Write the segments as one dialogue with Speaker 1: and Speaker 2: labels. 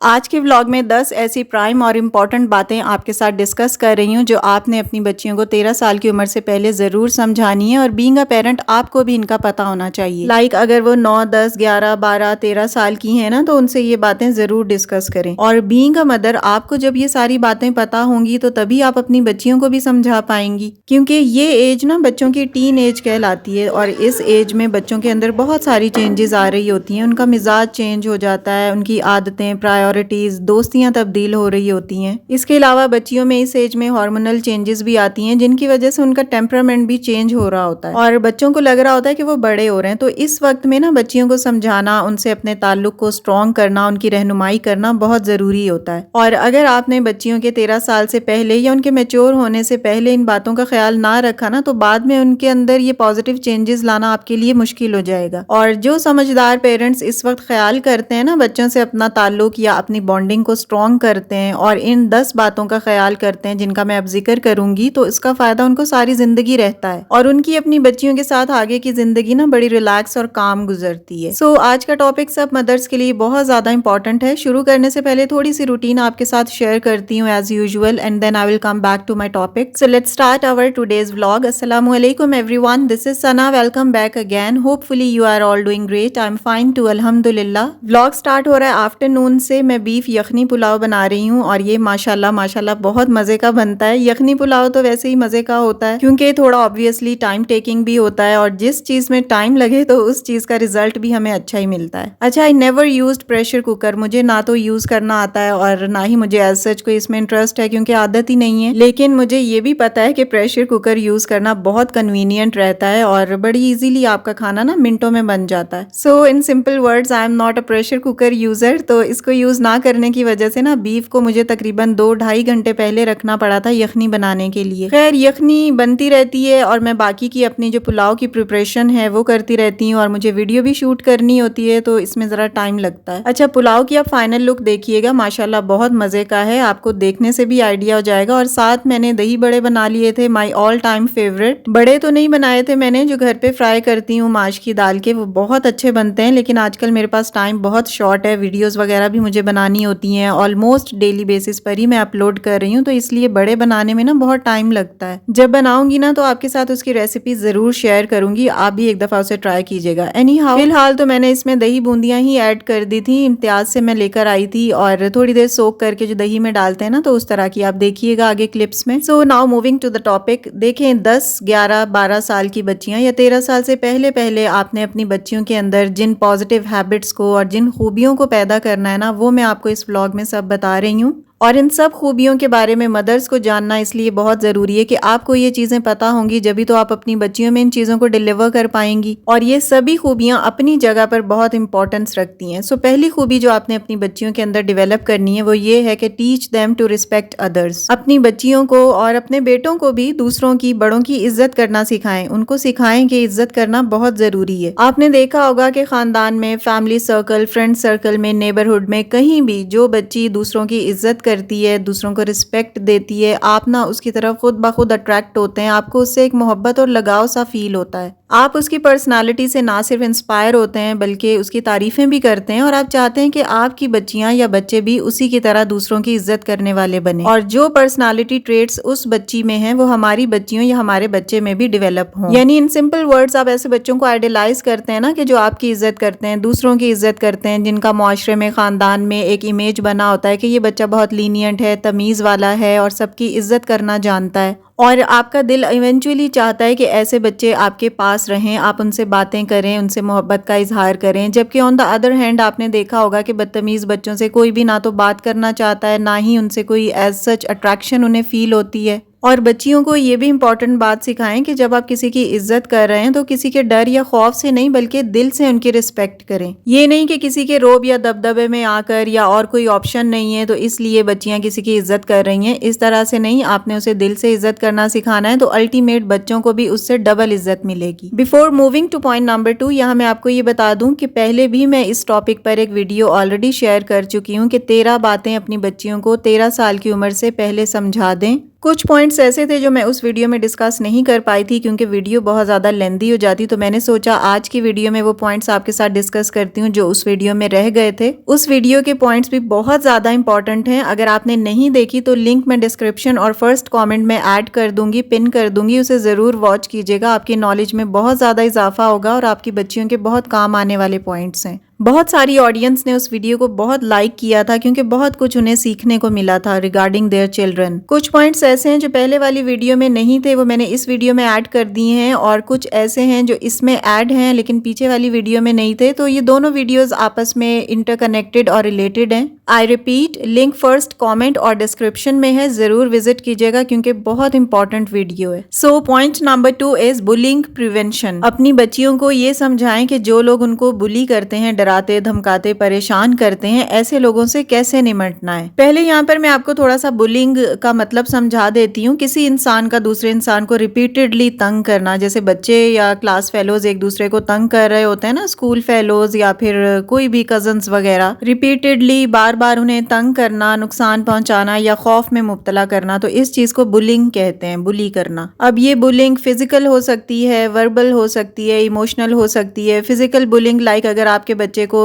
Speaker 1: آج کے ولاگ میں 10 ایسی پرائم اور امپورٹنٹ باتیں آپ کے ساتھ ڈسکس کر رہی ہوں جو آپ نے اپنی بچیوں کو 13 سال کی عمر سے پہلے ضرور سمجھانی ہے، اور بینگ اے پیرنٹ آپ کو بھی ان کا پتہ ہونا چاہیے۔ اگر وہ 9، 10، 11، 12، 13 سال کی ہیں نا تو ان سے یہ باتیں ضرور ڈسکس کریں، اور بینگ اے مدر آپ کو جب یہ ساری باتیں پتہ ہوں گی تو تبھی آپ اپنی بچیوں کو بھی سمجھا پائیں گی، کیونکہ یہ ایج نا بچوں کی ٹین ایج کہلاتی ہے، اور اس ایج میں بچوں کے اندر بہت ساری چینجز آ رہی ہوتی ہیں۔ ان کا مزاج چینج ہو جاتا ہے، ان کی عادتیں، پرائیورٹیز، دوستیاں تبدیل ہو رہی ہوتی ہیں۔ اس کے علاوہ بچیوں میں اس ایج میں ہارمونل چینجز بھی آتی ہیں جن کی وجہ سے ان کا ٹیمپرامنٹ بھی چینج ہو رہا ہوتا ہے، اور بچوں کو لگ رہا ہوتا ہے کہ وہ بڑے ہو رہے ہیں۔ تو اس وقت میں نا بچیوں کو سمجھانا، ان سے اپنے تعلق کو اسٹرانگ کرنا، ان کی رہنمائی کرنا بہت ضروری ہوتا ہے۔ اور اگر آپ نے بچیوں کے 13 سال سے پہلے یا ان کے میچور ہونے سے پہلے ان باتوں کا خیال نہ رکھا نا تو بعد میں ان کے اندر یہ پازیٹیو چینجز لانا آپ کے لیے مشکل ہو جائے گا۔ اور جو سمجھدار پیرنٹس اس وقت خیال کرتے ہیں نا بچوں سے اپنا تعلق یا اپنی بانڈنگ کو اسٹرانگ کرتے ہیں اور ان 10 باتوں کا خیال کرتے ہیں جن کا میں اب ذکر کروں گی، تو اس کا فائدہ ان کو ساری زندگی رہتا ہے، اور ان کی اپنی بچیوں کے ساتھ آگے کی زندگی نا بڑی ریلیکس اور کام گزرتی ہے۔ آج کا ٹاپک سب مدرس کے لیے بہت زیادہ امپورٹنٹ ہے۔ شروع کرنے سے پہلے تھوڑی سی روٹین آپ کے ساتھ شیئر کرتی ہوں as usual, and then I will come back to my topic. So let's start our today's vlog. السلام علیکم everyone, this is Sana, welcome back again. Hopefully you are all doing great, I am fine too, الحمد للہ۔ Vlog start ہو رہا ہے afternoon سے۔ میں beef یخنی پلاؤ بنا رہی ہوں، اور یہ ماشاءاللہ بہت مزے کا بنتا ہے۔ یخنی پلاؤ تو ویسے ہی مزے کا ہوتا ہے کیونکہ تھوڑا آبویسلی ٹائم ٹیکنگ بھی ہوتا ہے، اور جس چیز میں ٹائم لگے تو اس چیز کا ریزلٹ بھی ہمیں اچھا ہی ملتا ہے۔ اچھا، I never used pressure cooker, مجھے نہ تو یوز کرنا آتا ہے اور نہ ہی مجھے ایز سچ کوئی اس میں انٹرسٹ ہے کیونکہ عادت ہی نہیں ہے، لیکن مجھے یہ بھی پتا ہے کہ پریشر کوکر یوز کرنا بہت کنوینئنٹ رہتا ہے اور بڑی ایزیلی آپ کا کھانا نا منٹوں میں بن جاتا ہے۔ So in simple words, I am not a pressure cooker user. تو اس کو یوز نہ کرنے کی وجہ سے نا بیف کو مجھے تقریباً 2-2.5 گھنٹے پہلے رکھنا پڑا تھا یخنی بنانے کے لیے۔ خیر، یخنی بنتی رہتی ہے اور میں باقی کی اپنی جو پلاؤ کی پریپریشن ہے وہ کرتی رہتی ہوں، اور مجھے ویڈیو بھی شوٹ کرنی ہوتی ہے تو اس میں ذرا ٹائم لگتا ہے۔ اچھا، پلاؤ کی آپ فائنل لک دیکھیے گا، ماشاءاللہ بہت مزے کا ہے، آپ کو دیکھنے سے بھی آئیڈیا ہو جائے گا۔ اور ساتھ میں نے دہی بڑے بنا لیے تھے، مائی آل ٹائم فیوریٹ۔ بڑے تو نہیں بنائے تھے میں نے، جو گھر پہ فرائی کرتی ہوں ماش کی دال کے، وہ بہت اچھے بنتے ہیں، لیکن آج کل میرے پاس ٹائم بہت شارٹ ہے، ویڈیوز وغیرہ بھی مجھے بنانی ہوتی ہیں، آلموسٹ ڈیلی بیسس پر ہی میں اپلوڈ کر رہی ہوں، تو اس لیے بڑے بنانے میں نا بہت ٹائم لگتا ہے۔ جب بناؤں گی نا تو آپ کے ساتھ اس کی ریسیپی ضرور شیئر کروں گی، آپ بھی ایک دفعہ اسے ٹرائی کیجیے گا۔ فی الحال تو میں نے اس میں دہی بوندیاں ہی ایڈ کر دی تھی، امتیاز سے میں لے کر آئی تھی، اور تھوڑی دیر سوک کر کے جو دہی میں ڈالتے ہیں نا تو اس طرح کی آپ دیکھیے گا آگے کلپس میں۔ So now moving to the topic. دیکھیں، 10، 11، 12 سال کی بچیاں یا 13 سال سے پہلے آپ نے اپنی بچیوں کے اندر جن پازیٹیو ہیبٹس کو اور جن خوبیوں کو پیدا کرنا ہے نا، وہ میں آپ کو اس ولاگ میں سب بتا رہی ہوں، اور ان سب خوبیوں کے بارے میں مدرس کو جاننا اس لیے بہت ضروری ہے کہ آپ کو یہ چیزیں پتہ ہوں گی، جبھی تو آپ اپنی بچیوں میں ان چیزوں کو ڈیلیور کر پائیں گی، اور یہ سبھی خوبیاں اپنی جگہ پر بہت امپورٹنس رکھتی ہیں۔ سو پہلی خوبی جو آپ نے اپنی بچیوں کے اندر ڈیولپ کرنی ہے وہ یہ ہے کہ teach them to respect others. اپنی بچیوں کو اور اپنے بیٹوں کو بھی دوسروں کی، بڑوں کی عزت کرنا سکھائیں، ان کو سکھائیں کہ عزت کرنا بہت ضروری ہے۔ آپ نے دیکھا ہوگا کہ خاندان میں، فیملی سرکل، فرینڈ سرکل میں، نیبرہڈ میں، کہیں بھی جو بچی دوسروں کی عزت کرتی ہے، دوسروں کو رسپیکٹ دیتی ہے، آپ نا اس کی طرف خود بخود اٹریکٹ ہوتے ہیں، آپ کو اس سے ایک محبت اور لگاؤ سا فیل ہوتا ہے۔ آپ اس کی پرسنالٹی سے نہ صرف انسپائر ہوتے ہیں بلکہ اس کی تعریفیں بھی کرتے ہیں، اور آپ چاہتے ہیں کہ آپ کی بچیاں یا بچے بھی اسی کی طرح دوسروں کی عزت کرنے والے بنیں، اور جو پرسنالٹی ٹریٹس اس بچی میں ہیں وہ ہماری بچیوں یا ہمارے بچے میں بھی ڈیولپ ہوں۔ یعنی ان سمپل ورڈز، آپ ایسے بچوں کو آئیڈیلائز کرتے ہیں نا کہ جو آپ کی عزت کرتے ہیں، دوسروں کی عزت کرتے ہیں، جن کا معاشرے میں، خاندان میں ایک امیج بنا ہوتا ہے کہ یہ بچہ بہت لینینٹ ہے، تمیز والا ہے اور سب کی عزت کرنا جانتا ہے، اور آپ کا دل ایونچولی چاہتا ہے کہ ایسے بچے آپ کے پاس رہیں، آپ ان سے باتیں کریں، ان سے محبت کا اظہار کریں، جبکہ آن دا ادر ہینڈ آپ نے دیکھا ہوگا کہ بدتمیز بچوں سے کوئی بھی نہ تو بات کرنا چاہتا ہے، نہ ہی ان سے کوئی ایز سچ اٹریکشن انہیں فیل ہوتی ہے۔ اور بچیوں کو یہ بھی امپورٹنٹ بات سکھائیں کہ جب آپ کسی کی عزت کر رہے ہیں تو کسی کے ڈر یا خوف سے نہیں بلکہ دل سے ان کی رسپیکٹ کریں۔ یہ نہیں کہ کسی کے روب یا دبدبے میں آ کر یا اور کوئی آپشن نہیں ہے تو اس لیے بچیاں کسی کی عزت کر رہی ہیں، اس طرح سے نہیں، آپ نے اسے دل سے عزت کرنا سکھانا ہے، تو الٹیمیٹ بچوں کو بھی اس سے ڈبل عزت ملے گی۔ Before moving to point number 2، یہاں میں آپ کو یہ بتا دوں کہ پہلے بھی میں اس ٹاپک پر ایک ویڈیو آلریڈی شیئر کر چکی ہوں کہ 13 باتیں اپنی بچیوں کو 13 سال کی عمر سے پہلے سمجھا دیں۔ کچھ پوائنٹس ایسے تھے جو میں اس ویڈیو میں ڈسکس نہیں کر پائی تھی کیونکہ ویڈیو بہت زیادہ لیندی ہو جاتی، تو میں نے سوچا آج کی ویڈیو میں وہ پوائنٹس آپ کے ساتھ ڈسکس کرتی ہوں جو اس ویڈیو میں رہ گئے تھے۔ اس ویڈیو کے پوائنٹس بھی بہت زیادہ امپورٹنٹ ہیں، اگر آپ نے نہیں دیکھی تو لنک میں ڈسکرپشن اور فرسٹ کامنٹ میں ایڈ کر دوں گی، پن کر دوں گی، اسے ضرور واچ کیجیے گا، آپ کی نالج میں بہت زیادہ اضافہ ہوگا اور آپ کی بچیوں کے بہت کام آنے والے پوائنٹس ہیں۔ بہت ساری آڈینس نے اس ویڈیو کو بہت لائک کیا تھا کیونکہ بہت کچھ انہیں سیکھنے کو ملا تھا ریگارڈنگ دیئر چلڈرن۔ کچھ پوائنٹس ایسے ہیں جو پہلے والی ویڈیو میں نہیں تھے، وہ میں نے اس ویڈیو میں ایڈ کر دیے ہیں، اور کچھ ایسے ہیں جو اس میں ایڈ ہیں لیکن پیچھے والی ویڈیو میں نہیں تھے، تو یہ دونوں ویڈیوز آپس میں انٹر کنیکٹڈ اور ریلیٹڈ ہیں۔ I repeat, link first comment اور ڈسکرپشن میں ہے، ضرور وزٹ کیجیے گا کیونکہ بہت امپورٹنٹ ویڈیو ہے۔ سو پوائنٹ نمبر 2 از بلنگ پریونشن۔ اپنی بچیوں کو یہ سمجھائیں کہ جو لوگ ان کو بلی کرتے ہیں، ڈراتے دھمکاتے پریشان کرتے ہیں، ایسے لوگوں سے کیسے نمٹنا ہے۔ پہلے یہاں پر میں آپ کو تھوڑا سا بلنگ کا مطلب سمجھا دیتی ہوں۔ کسی انسان کا دوسرے انسان کو ریپیٹڈلی تنگ کرنا، جیسے بچے یا کلاس فیلوز ایک دوسرے کو تنگ کر رہے ہوتے ہیں نا، اسکول فیلوز یا پھر کوئی بھی کزنز وغیرہ، ریپیٹڈلی بار بار انہیں تنگ کرنا، نقصان پہنچانا یا خوف میں مبتلا کرنا، تو اس چیز کو بلنگ کہتے ہیں، بلی کرنا۔ اب یہ بلنگ فزیکل ہو سکتی ہے، وربل ہو سکتی ہے، ایموشنل ہو سکتی ہے۔ فزیکل بلنگ لائک اگر آپ کے بچے کو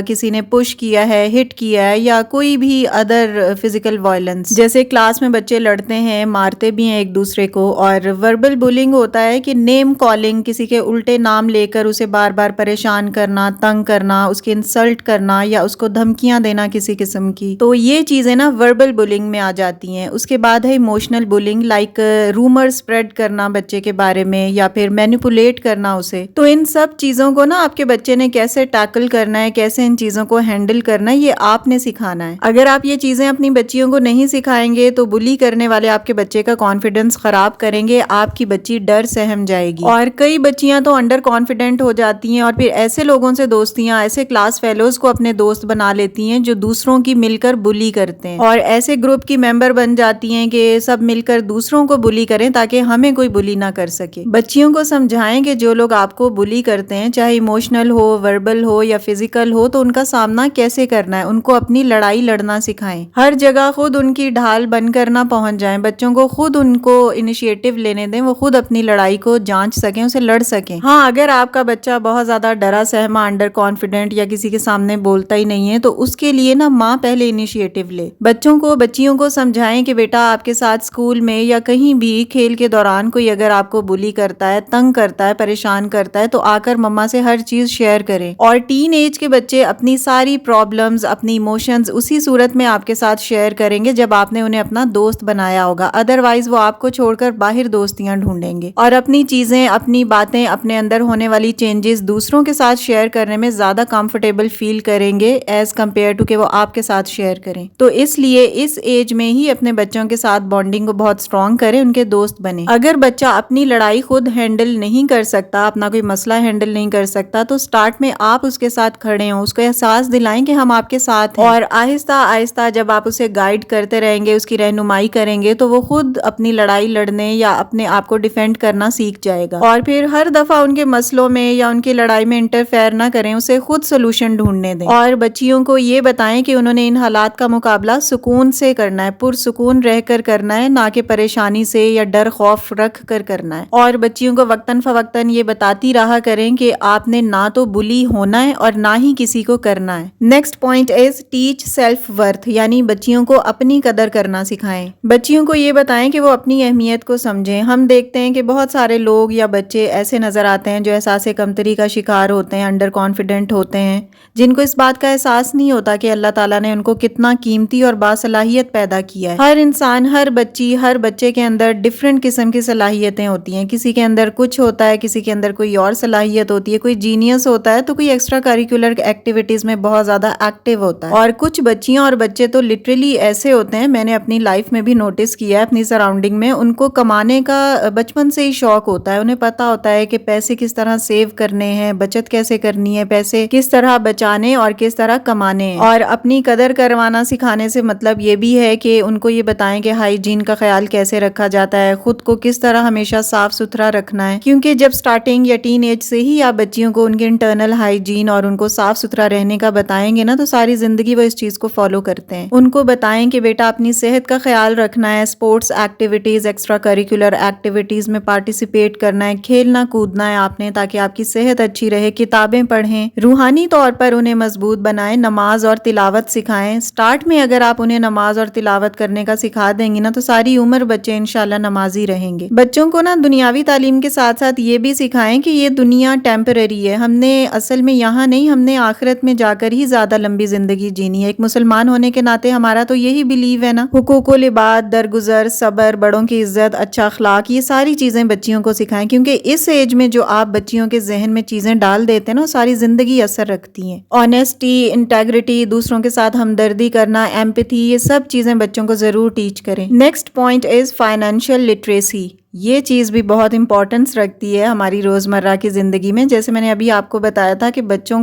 Speaker 1: کسی نے پش کیا ہے، ہٹ کیا ہے، یا کوئی بھی ادر فزیکل وائلنس، جیسے کلاس میں بچے لڑتے ہیں، مارتے بھی ہیں ایک دوسرے کو۔ اور وربل بلنگ ہوتا ہے کہ نیم کالنگ، کسی کے الٹے نام لے کر اسے بار بار پریشان کرنا، تنگ کرنا، اس کی انسلٹ کرنا یا اس کو دھمکیاں دینا کسی قسم کی، تو یہ چیزیں نا وربل بلنگ میں آ جاتی ہیں۔ اس کے بعد ہے emotional bullying, like rumour spread کرنا بچے کے بارے میں یا پھر مینیپولیٹ کرنا اسے۔ تو ان سب چیزوں کو نا آپ کے بچے نے کیسے ٹیکل کرنا ہے، کیسے ان چیزوں کو ہینڈل کرنا ہے، یہ آپ نے سکھانا ہے۔ اگر آپ یہ چیزیں اپنی بچیوں کو نہیں سکھائیں گے تو بلی کرنے والے آپ کے بچے کا کانفیڈنس خراب کریں گے، آپ کی بچی ڈر سہم جائے گی۔ اور کئی بچیاں تو انڈر کانفیڈنٹ ہو جاتی ہیں اور پھر ایسے لوگوں سے دوستیاں، ایسے کلاس فیلوز کو اپنے دوست بنا لیتی ہیں جو دوسروں کی مل کر بلی کرتے ہیں، اور ایسے گروپ کی ممبر بن جاتی ہیں کہ سب مل کر دوسروں کو بلی کریں تاکہ ہمیں کوئی بلی نہ کر سکے۔ بچیوں کو سمجھائیں کہ جو لوگ آپ کو بلی کرتے ہیں، چاہے ایموشنل ہو، وربل ہو یا فزیکل ہو، تو ان کا سامنا کیسے کرنا ہے، ان کو اپنی لڑائی لڑنا سکھائیں۔ ہر جگہ خود ان کی ڈھال بن کر نہ پہنچ جائیں، بچوں کو خود ان کو انیشیٹو لینے دیں، وہ خود اپنی لڑائی کو جانچ سکیں، اسے لڑ سکیں۔ ہاں، اگر آپ کا بچہ بہت زیادہ ڈرا سہما، انڈر کانفیڈنٹ یا کسی کے سامنے بولتا ہی نہیں ہے، تو اس کے لیے نا ماں پہلے انیشیٹو لے۔ بچیوں کو سمجھائیں کہ بیٹا آپ کے ساتھ اسکول میں یا کہیں بھی کھیل کے دوران کوئی اگر آپ کو بلی کرتا ہے، تنگ کرتا ہے، پریشان کرتا ہے، تو آ کر مما سے ہر چیز شیئر کریں۔ اور ٹین ایج کے بچے اپنی ساری پرابلمز، اپنی ایموشنز اسی صورت میں آپ کے ساتھ شیئر کریں گے جب آپ نے انہیں اپنا دوست بنایا ہوگا، ادروائز وہ آپ کو چھوڑ کر باہر دوستیاں ڈھونڈیں گے، اور اپنی چیزیں، اپنی باتیں، اپنے اندر ہونے والی چینجز دوسروں کے ساتھ شیئر کرنے میں زیادہ کمفرٹیبل فیل کریں گے ایز کمپیئر ٹو کہ وہ آپ کے ساتھ شیئر کریں۔ تو اس لیے اس ایج میں ہی اپنے بچوں کے ساتھ بانڈنگ کو بہت اسٹرانگ کریں، ان کے دوست بنیں۔ اگر بچہ اپنی لڑائی خود ہینڈل نہیں کر سکتا، اپنا کوئی مسئلہ ہینڈل نہیں کر سکتا، تو سٹارٹ میں آپ اس کے ساتھ کھڑے ہوں، اس کو احساس دلائیں کہ ہم آپ کے ساتھ ہیں، اور آہستہ آہستہ جب آپ اسے گائیڈ کرتے رہیں گے، اس کی رہنمائی کریں گے، تو وہ خود اپنی لڑائی لڑنے یا اپنے آپ کو ڈیفینڈ کرنا سیکھ جائے گا۔ اور پھر ہر دفعہ ان کے مسئلوں میں یا ان کی لڑائی میں انٹرفیئر نہ کریں، اسے خود سولوشن ڈھونڈنے دیں، اور بچیوں کو یہ بتائیں کہ انہوں نے ان حالات کا مقابلہ سکون سے کرنا ہے، پرسکون رہ کر کرنا ہے، نہ کہ پریشانی سے یا ڈر خوف رکھ کر کرنا ہے۔ اور بچیوں کو وقتاً فوقتاً یہ بتاتی رہا کریں کہ آپ نے نہ تو بلی ہونا ہے اور نہ ہی کسی کو کرنا ہے۔ Next point is teach self worth, یعنی بچیوں کو اپنی قدر کرنا سکھائیں۔ بچیوں کو یہ بتائیں کہ وہ اپنی اہمیت کو سمجھیں۔ ہم دیکھتے ہیں کہ بہت سارے لوگ یا بچے ایسے نظر آتے ہیں جو احساس کمتری کا شکار ہوتے ہیں، انڈر کانفیڈنٹ ہوتے ہیں، جن کو اس بات کا احساس نہیں ہوتا کہ اللہ تعالیٰ نے ان کو کتنا قیمتی اور باصلاحیت پیدا کیا ہے۔ ہر انسان، ہر بچی، ہر بچے کے اندر ڈفرینٹ قسم کی صلاحیتیں ہوتی ہیں، کسی کے اندر کچھ ہوتا ہے، کسی کے اندر کوئی اور صلاحیت ہوتی ہے، کوئی جینیس ہوتا ہے تو کوئی ایکسٹرا کریکولر ایکٹیویٹیز میں بہت زیادہ ایکٹیو ہوتا ہے، اور کچھ بچیاں اور بچے تو لٹرلی ایسے ہوتے ہیں، میں نے اپنی لائف میں بھی نوٹس کیا ہے، اپنی سراؤنڈنگ میں، ان کو کمانے کا بچپن سے ہی شوق ہوتا ہے، انہیں پتا ہوتا ہے کہ پیسے کس طرح سیو کرنے ہیں، بچت کیسے کرنی ہے، پیسے کس طرح بچانے اور کس طرح کمانے ہیں۔ اور اپنی قدر کروانا سکھانے سے مطلب یہ بھی ہے کہ ان کو یہ بتائیں کہ ہائیجین کا خیال کیسے رکھا جاتا ہے، خود کو کس طرح ہمیشہ صاف ستھرا رکھنا ہے، کیونکہ جب سٹارٹنگ یا ٹین ایج سے ہی آپ بچیوں کو ان کے انٹرنل ہائیجین اور ان کو صاف ستھرا رہنے کا بتائیں گے نا تو ساری زندگی وہ اس چیز کو فالو کرتے ہیں. ان کو بتائیں کہ بیٹا اپنی صحت کا خیال رکھنا ہے, sports activities, extra curricular activities میں پارٹیسپیٹ کرنا ہے, کھیلنا کودنا ہے آپ نے تاکہ آپ کی صحت اچھی رہے, کتابیں پڑھیں, روحانی طور پر انہیں مضبوط بنائیں, نماز اور تلاوت سکھائیں. سٹارٹ میں اگر آپ انہیں نماز اور تلاوت کرنے کا سکھا دیں گی نا تو ساری عمر بچے انشاءاللہ نمازی رہیں گے. بچوں کو نا دنیاوی تعلیم کے ساتھ ساتھ یہ بھی سکھائیں کہ یہ دنیا ٹیمپرری ہے, ہم نے اصل میں یہاں نہیں, ہم نے آخرت میں جا کر ہی زیادہ لمبی زندگی جینی ہے. ایک مسلمان ہونے کے ناطے ہمارا تو یہی بلیو ہے نا. حقوق و لباد, درگزر, صبر, بڑوں کی عزت, اچھا اخلاق, یہ ساری چیزیں بچیوں کو سکھائیں کیونکہ اس ایج میں جو آپ بچیوں کے ذہن میں چیزیں ڈال دیتے ہیں نا وہ ساری زندگی اثر رکھتی ہیں. آنیسٹی, انٹیگریٹی, دوسروں کے ساتھ ہمدردی کرنا, ایمپتھی, یہ سب چیزیں بچوں کو ضرور ٹیچ کریں. Next point is financial literacy. یہ چیز بھی بہت امپورٹنس رکھتی ہے ہماری روزمرہ کی زندگی میں. جیسے میں نے ابھی آپ کو بتایا تھا کہ بچیوں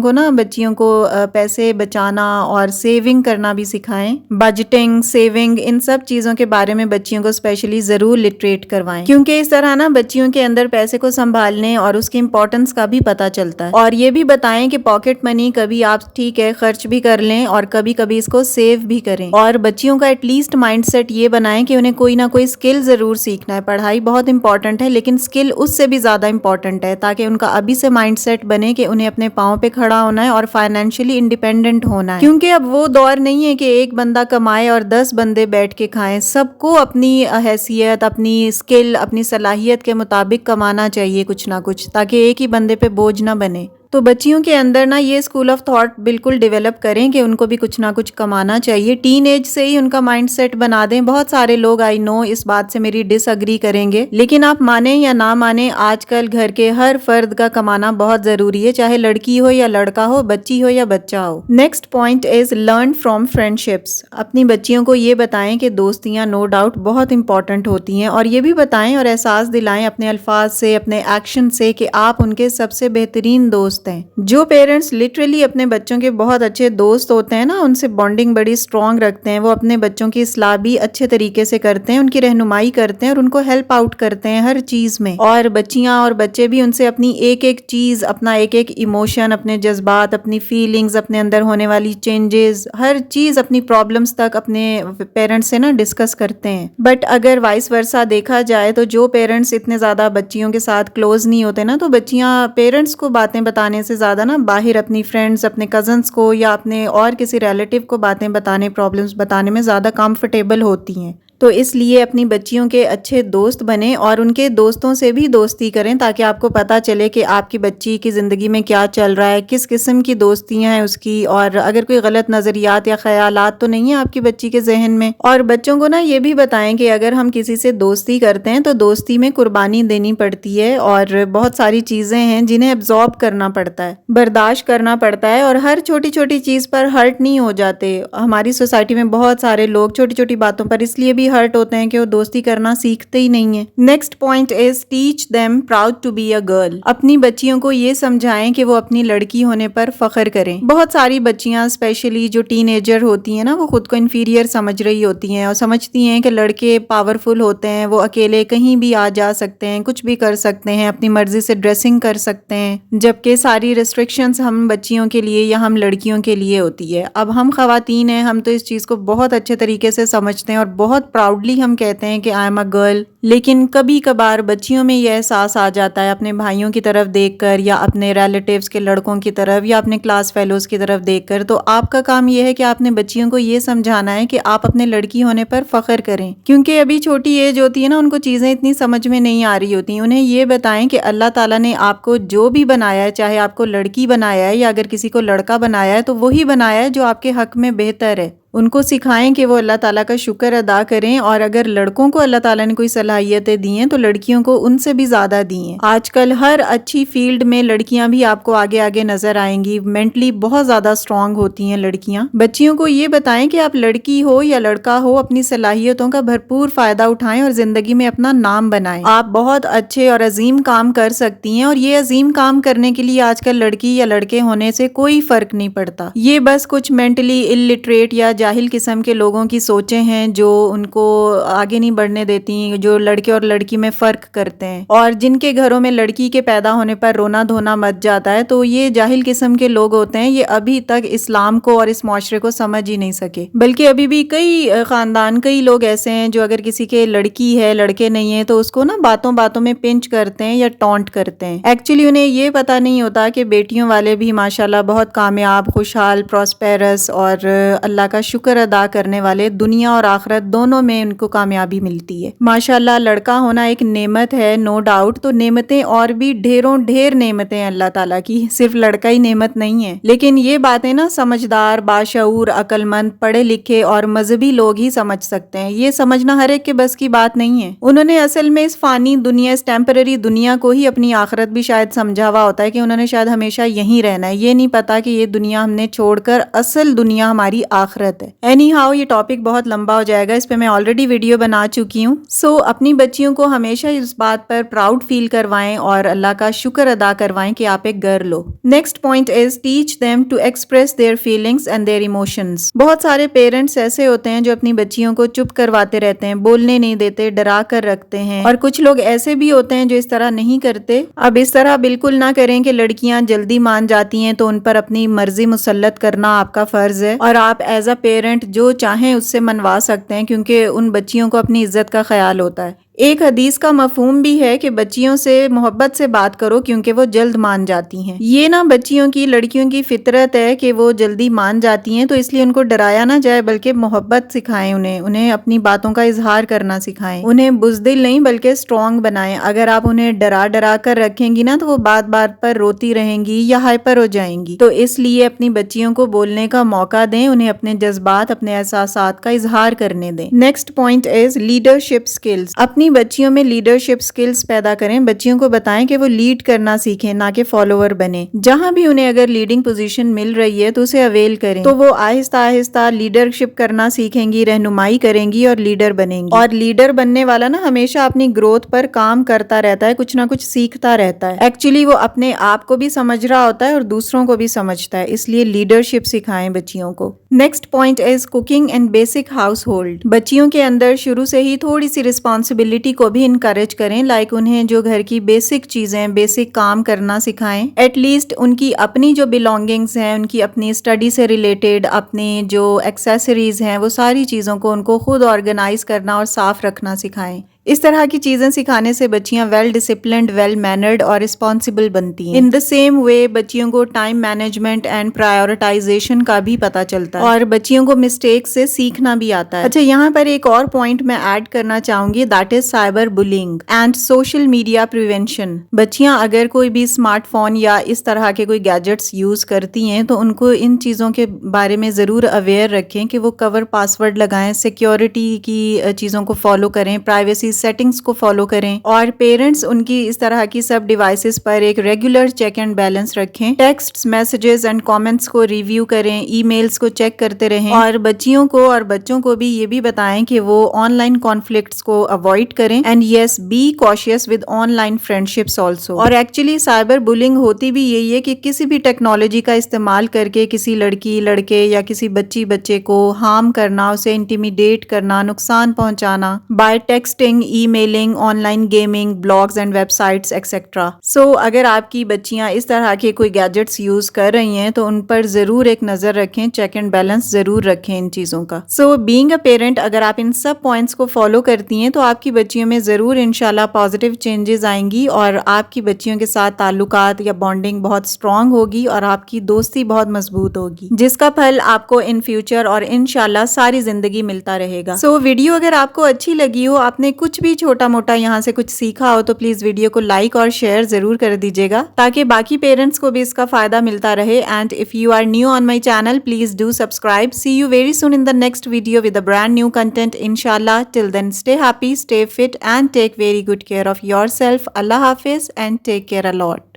Speaker 1: کو پیسے بچانا اور سیونگ کرنا بھی سکھائیں. بجٹنگ, سیونگ, ان سب چیزوں کے بارے میں بچیوں کو اسپیشلی ضرور لٹریٹ کروائیں کیونکہ اس طرح نا بچیوں کے اندر پیسے کو سنبھالنے اور اس کی امپورٹنس کا بھی پتہ چلتا ہے. اور یہ بھی بتائیں کہ پاکٹ منی کبھی آپ ٹھیک ہے خرچ بھی کر لیں اور کبھی کبھی اس کو سیو بھی کریں. اور بچیوں کا ایٹ لیسٹ مائنڈ سیٹ یہ بنائیں کہ انہیں کوئی نہ کوئی اسکل ضرور سیکھنا ہے. پڑھائی بہت امپورٹنٹ ہے لیکن اسکل اس سے بھی زیادہ امپورٹنٹ ہے تاکہ ان کا ابھی سے مائنڈ سیٹ بنے کہ انہیں اپنے پاؤں پہ کھڑا ہونا ہے اور فائنینشلی انڈیپینڈنٹ ہونا ہے. کیونکہ اب وہ دور نہیں ہے کہ ایک بندہ کمائے اور 10 بندے بیٹھ کے کھائیں. سب کو اپنی حیثیت, اپنی اسکل, اپنی صلاحیت کے مطابق کمانا چاہیے کچھ نہ کچھ تاکہ ایک ہی بندے پہ بوجھ نہ بنے. تو بچیوں کے اندر نا یہ اسکول آف تھاٹ بالکل ڈیولپ کریں کہ ان کو بھی کچھ نہ کچھ کمانا چاہیے. ٹین ایج سے ہی ان کا مائنڈ سیٹ بنا دیں. بہت سارے لوگ آئی نو اس بات سے میری ڈس اگری کریں گے لیکن آپ مانیں یا نہ مانیں آج کل گھر کے ہر فرد کا کمانا بہت ضروری ہے, چاہے لڑکی ہو یا لڑکا ہو, بچی ہو یا بچہ ہو. Next point is learn from friendships. اپنی بچیوں کو یہ بتائیں کہ دوستیاں نو ڈاؤٹ بہت امپورٹنٹ ہوتی ہیں اور یہ بھی بتائیں اور احساس دلائیں اپنے الفاظ سے, اپنے ایکشن سے کہ آپ ان کے سب سے بہترین دوست ہیں. جو پیرنٹس لٹرلی اپنے بچوں کے بہت اچھے دوست ہوتے ہیں نا, ان سے بانڈنگ بڑی اسٹرانگ رکھتے ہیں, وہ اپنے بچوں کی اصلاح بھی اچھے طریقے سے کرتے ہیں, ان کی رہنمائی کرتے ہیں اور ان کو ہیلپ آؤٹ کرتے ہیں ہر چیز میں. اور بچیاں اور بچے بھی ان سے اپنی ایک ایک چیز, اپنا ایک ایک ایموشن, اپنے جذبات, اپنی فیلنگز, اپنے اندر ہونے والی چینجز, ہر چیز, اپنی پرابلمز تک اپنے پیرنٹس سے نا ڈسکس کرتے ہیں. بٹ اگر وائس ورسا دیکھا جائے تو جو پیرنٹس اتنے زیادہ بچیوں کے ساتھ کلوز نہیں ہوتے نا تو بچیاں پیرنٹس کو باتیں بتانے سے زیادہ نا باہر اپنی فرینڈز, اپنے کزنس کو یا اپنے اور کسی ریلیٹیو کو باتیں بتانے, پرابلمز بتانے میں زیادہ کمفرٹیبل ہوتی ہیں. تو اس لیے اپنی بچیوں کے اچھے دوست بنیں اور ان کے دوستوں سے بھی دوستی کریں تاکہ آپ کو پتہ چلے کہ آپ کی بچی کی زندگی میں کیا چل رہا ہے, کس قسم کی دوستیاں ہیں اس کی, اور اگر کوئی غلط نظریات یا خیالات تو نہیں ہیں آپ کی بچی کے ذہن میں. اور بچوں کو نا یہ بھی بتائیں کہ اگر ہم کسی سے دوستی کرتے ہیں تو دوستی میں قربانی دینی پڑتی ہے اور بہت ساری چیزیں ہیں جنہیں ابزارب کرنا پڑتا ہے, برداشت کرنا پڑتا ہے, اور ہر چھوٹی چھوٹی چیز پر ہرٹ نہیں ہو جاتے. ہماری سوسائٹی میں بہت سارے لوگ چھوٹی چھوٹی باتوں پر اس لیے بھی ہرٹ ہوتے ہیں کہ وہ دوستی کرنا سیکھتے ہی نہیں ہیں. Next point is teach them proud to be a girl. اپنی بچیوں کو یہ سمجھائیں کہ وہ اپنی لڑکی ہونے پر فخر کریں. بہت ساری بچیاں اسپیشلی جو ٹین ایجر ہوتی ہیں نا, وہ خود کو انفیریئر سمجھ رہی ہوتی ہیں اور سمجھتی ہیں کہ لڑکے پاورفل ہوتے ہیں, وہ اکیلے کہیں بھی آ جا سکتے ہیں, کچھ بھی کر سکتے ہیں, اپنی مرضی سے ڈریسنگ کر سکتے ہیں, جبکہ ساری ریسٹرکشنز ہم بچیوں کے لیے یا ہم لڑکیوں کے لیے ہوتی ہے. اب ہم خواتین ہیں, ہم تو اس چیز کو بہت اچھے طریقے سے سمجھتے ہیں اور بہت پراؤڈلی ہم کہتے ہیں کہ آئی ایم اے گرل. لیکن کبھی کبھار بچیوں میں یہ احساس آ جاتا ہے اپنے بھائیوں کی طرف دیکھ کر یا اپنے ریلیٹیوز کے لڑکوں کی طرف یا اپنے کلاس فیلوز کی طرف دیکھ کر. تو آپ کا کام یہ ہے کہ آپ نے بچیوں کو یہ سمجھانا ہے کہ آپ اپنے لڑکی ہونے پر فخر کریں, کیونکہ ابھی چھوٹی ایج ہوتی ہے نا, ان کو چیزیں اتنی سمجھ میں نہیں آ رہی ہوتی. انہیں یہ بتائیں کہ اللہ تعالیٰ نے آپ کو جو بھی بنایا ہے, چاہے آپ کو لڑکی بنایا ہے یا اگر کسی کو لڑکا بنایا ہے, تو وہی بنایا ہے جو آپ کے حق میں بہتر ہے. ان کو سکھائیں کہ وہ اللہ تعالیٰ کا شکر ادا کریں, اور اگر لڑکوں کو اللہ تعالیٰ نے کوئی صلاحیتیں دی ہیں تو لڑکیوں کو ان سے بھی زیادہ دی ہیں. آج کل ہر اچھی فیلڈ میں لڑکیاں بھی آپ کو آگے آگے نظر آئیں گی. مینٹلی بہت زیادہ اسٹرانگ ہوتی ہیں لڑکیاں. بچیوں کو یہ بتائیں کہ آپ لڑکی ہو یا لڑکا ہو, اپنی صلاحیتوں کا بھرپور فائدہ اٹھائیں اور زندگی میں اپنا نام بنائیں. آپ بہت اچھے اور عظیم کام کر سکتی ہیں, اور یہ عظیم کام کرنے کے لیے آج کل لڑکی یا لڑکے ہونے سے کوئی فرق نہیں پڑتا. یہ بس کچھ مینٹلی الٹریٹ یا جاہل قسم کے لوگوں کی سوچیں ہیں جو ان کو آگے نہیں بڑھنے دیتی، جو لڑکے اور لڑکی میں فرق کرتے ہیں، اور جن کے گھروں میں لڑکی کے پیدا ہونے پر رونا دھونا مچ جاتا ہے، تو یہ جاہل قسم کے لوگ ہوتے ہیں. یہ ابھی تک اسلام کو اور اس معاشرے کو سمجھ ہی نہیں سکے. بلکہ ابھی بھی کئی خاندان، کئی لوگ ایسے ہیں جو اگر کسی کے لڑکی ہے لڑکے نہیں ہیں تو اس کو نا باتوں باتوں میں پنچ کرتے ہیں یا ٹونٹ کرتے ہیں. ایکچولی انہیں یہ پتا نہیں ہوتا کہ بیٹیوں والے بھی ماشاءاللہ بہت کامیاب، خوشحال، پراسپیرس اور اللہ کا شکر ادا کرنے والے، دنیا اور آخرت دونوں میں ان کو کامیابی ملتی ہے. ماشاءاللہ لڑکا ہونا ایک نعمت ہے، نو ڈاؤٹ. تو نعمتیں اور بھی ڈھیروں ڈھیر نعمتیں ہیں اللہ تعالیٰ کی، صرف لڑکا ہی نعمت نہیں ہے. لیکن یہ باتیں نا سمجھدار، باشعور، عقل مند، پڑھے لکھے اور مذہبی لوگ ہی سمجھ سکتے ہیں. یہ سمجھنا ہر ایک کے بس کی بات نہیں ہے. انہوں نے اصل میں اس فانی دنیا، اس ٹیمپرری دنیا کو ہی اپنی آخرت بھی شاید سمجھا ہوا ہوتا ہے کہ انہوں نے شاید ہمیشہ یہیں رہنا ہے. یہ نہیں پتا کہ یہ دنیا ہم نے چھوڑ کر اصل دنیا ہماری آخرت ہے. اینی ہاؤ یہ ٹاپک بہت لمبا ہو جائے گا، اس پہ میں آلریڈی ویڈیو بنا چکی ہوں. سو اپنی بچیوں کو ہمیشہ اس بات پر پراؤڈ فیل کروائیں اور اللہ کا شکر ادا کروائیں کہ آپ ایک گھر لو. Next point is teach them to express their feelings and their emotions. بہت سارے پیرنٹس ایسے ہوتے ہیں جو اپنی بچیوں کو چپ کرواتے رہتے ہیں، بولنے نہیں دیتے، ڈرا کر رکھتے ہیں، اور کچھ لوگ ایسے بھی ہوتے ہیں جو اس طرح نہیں کرتے. اب اس طرح بالکل نہ کریں کہ لڑکیاں جلدی مان جاتی ہیں تو ان پر اپنی مرضی مسلط کرنا آپ کا فرض ہے، اور آپ ایز اے پیرنٹ جو چاہیں اس سے منوا سکتے ہیں کیونکہ ان بچیوں کو اپنی عزت کا خیال ہوتا ہے. ایک حدیث کا مفہوم بھی ہے کہ بچیوں سے محبت سے بات کرو کیونکہ وہ جلد مان جاتی ہیں. یہ نا بچیوں کی، لڑکیوں کی فطرت ہے کہ وہ جلدی مان جاتی ہیں، تو اس لیے ان کو ڈرایا نہ جائے بلکہ محبت سکھائیں، انہیں اپنی باتوں کا اظہار کرنا سکھائیں، انہیں بزدل نہیں بلکہ اسٹرانگ بنائیں. اگر آپ انہیں ڈرا کر رکھیں گی نا تو وہ بات بات پر روتی رہیں گی یا ہائپر ہو جائیں گی. تو اس لیے اپنی بچیوں کو بولنے کا موقع دیں، انہیں اپنے جذبات، اپنے احساسات کا اظہار کرنے دیں. Next point is leadership skills. اپنی بچیوں میں لیڈرشپ سکلز پیدا کریں. بچیوں کو بتائیں کہ وہ لیڈ کرنا سیکھیں، نہ کہ فالوور بنیں. جہاں بھی انہیں اگر لیڈنگ پوزیشن مل رہی ہے تو اسے اویل کریں، تو وہ آہستہ آہستہ لیڈرشپ کرنا سیکھیں گی، رہنمائی کریں گی اور لیڈر بنیں گی. اور لیڈر بننے والا نا ہمیشہ اپنی گروتھ پر کام کرتا رہتا ہے، کچھ نہ کچھ سیکھتا رہتا ہے. ایکچولی وہ اپنے آپ کو بھی سمجھ رہا ہوتا ہے اور دوسروں کو بھی سمجھتا ہے، اس لیے لیڈرشپ سکھائیں بچیوں کو. Next point is cooking and basic house hold. بچیوں کے اندر شروع سے ہی تھوڑی سی رسپانسبلٹی کو بھی انکریج کریں، لائک انہیں جو گھر کی بیسک چیزیں، بیسک کام کرنا سکھائیں. ایٹ لیسٹ ان کی اپنی جو بلانگنگز ہیں، ان کی اپنی اسٹڈی سے ریلیٹڈ اپنی جو ایکسیسریز ہیں، وہ ساری چیزوں کو ان کو خود آرگنائز کرنا اور صاف رکھنا سکھائیں. اس طرح کی چیزیں سکھانے سے بچیاں ویل ڈسپلنڈ، ویل مینرڈ اور رسپانسبل بنتی ہیں. ان دا سیم وے بچیوں کو ٹائم مینجمنٹ اینڈ پرائیورٹائزیشن کا بھی پتہ چلتا ہے اور بچیوں کو مسٹیک سے سیکھنا بھی آتا ہے. اچھا، یہاں پر ایک اور پوائنٹ میں ایڈ کرنا چاہوں گی، that is cyber bullying and social media prevention. بچیاں اگر کوئی بھی اسمارٹ فون یا اس طرح کے کوئی گیجٹس یوز کرتی ہیں تو ان کو ان چیزوں کے بارے میں ضرور اویئر رکھیں کہ وہ کور پاسورڈ لگائیں، سیکیورٹی کی چیزوں کو فالو کریں، پرائیویسی سیٹنگز کو فالو کریں، اور پیرنٹس ان کی اس طرح کی سب ڈیوائسز پر ایک ریگولر چیک اینڈ بیلنس رکھیں. ٹیکسٹ، میسیجز اینڈ کامنٹس کو ریویو کریں، ای میلز کو چیک کرتے رہیں، اور بچیوں کو اور بچوں کو بھی یہ بھی بتائیں کہ وہ آن لائن کانفلکٹس کو اوائڈ کریں. And yes, be cautious with online friendships also. اور ایکچولی سائبر بلنگ ہوتی بھی یہی ہے کہ کسی بھی ٹیکنالوجی کا استعمال کر کے کسی لڑکی، لڑکے یا کسی بچے کو ہارم کرنا، اسے انٹیمیڈیٹ کرنا، نقصان پہنچانا by texting, emailing, online gaming, blogs and websites etcetera. So اگر آپ کی بچیاں اس طرح کے کوئی گیجٹس یوز کر رہی ہیں تو ان پر ضرور ایک نظر رکھیں، چیک اینڈ بیلنس ضرور رکھیں ان چیزوں کا. سو بینگ اے پیرنٹ، اگر آپ ان سب پوائنٹس کو فالو کرتی ہیں تو آپ کی بچیوں میں ضرور انشاءاللہ پازیٹیو چینجز آئیں گی اور آپ کی بچیوں کے ساتھ تعلقات یا بانڈنگ بہت اسٹرانگ ہوگی اور آپ کی دوستی بہت مضبوط ہوگی، جس کا پھل آپ کو ان فیوچر اور انشاءاللہ ساری زندگی ملتا رہے گا. سو ویڈیو اگر آپ کو اچھی لگی ہو، آپ نے کچھ بھی چھوٹا موٹا یہاں سے کچھ سیکھا ہو، تو پلیز ویڈیو کو لائک اور شیئر ضرور کر دیجیے گا تاکہ باقی پیرنٹس کو بھی اس کا فائدہ ملتا رہے. And if you are new on my channel, please do subscribe. See you very soon in the next video with a brand new content inshallah. Till then, stay happy, stay fit and take very good care of yourself. Allah Hafiz and take care a lot.